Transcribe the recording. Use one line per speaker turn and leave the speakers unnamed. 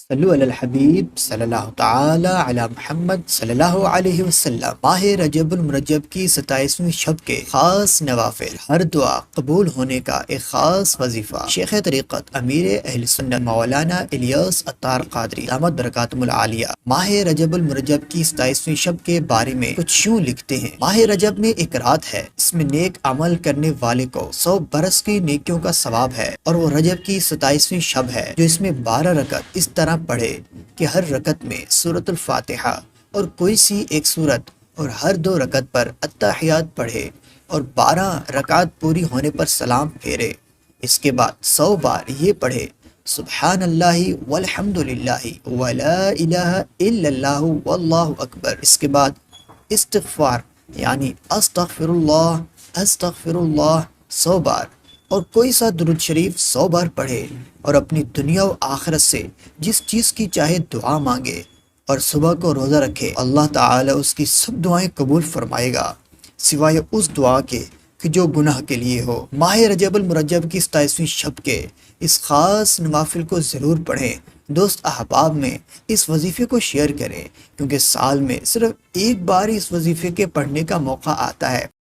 صلو علی الحبیب صلی اللہ تعالی علی محمد صلی اللہ علیہ وسلم۔ ماہ رجب المرجب کی 27ویں شب کے خاص نوافل، ہر دعا قبول ہونے کا ایک خاص وظیفہ۔ شیخ طریقت امیر اہل سنت مولانا الیاس عطار قادری دامت برکاتہم العالیہ ماہ رجب المرجب کی 27ویں شب کے بارے میں کچھ یوں لکھتے ہیں: ماہ رجب میں ایک رات ہے، اس میں نیک عمل کرنے والے کو 100 برس کی نیکیوں کا ثواب ہے، اور وہ رجب کی 27ویں شب ہے جو اس میں 12 رکعت اس طرح پڑھے کہ ہر رکعت میں سورۃ الفاتحہ اور کوئی سی ایک سورت، اور ہر 2 رکعت پر التحیات پڑھے، اور 12 رکعت پوری ہونے پر سلام پھیرے۔ اس کے بعد 100 بار یہ پڑھے: سبحان اللہ والحمد للہ ولا الہ الا اللہ واللہ اکبر۔ اس کے بعد استغفار یعنی استغفر اللہ 100 بار، اور کوئی سا درود شریف 100 بار پڑھے، اور اپنی دنیا و آخرت سے جس چیز کی چاہے دعا مانگے، اور صبح کو روزہ رکھے، اللہ تعالی اس کی سب دعائیں قبول فرمائے گا سوائے اس دعا کے کہ جو گناہ کے لیے ہو۔ ماہ رجب المرجب کی 27ویں شب کے اس خاص نوافل کو ضرور پڑھیں۔ دوست احباب میں اس وظیفے کو شیئر کریں، کیونکہ سال میں صرف ایک بار اس وظیفے کے پڑھنے کا موقع آتا ہے۔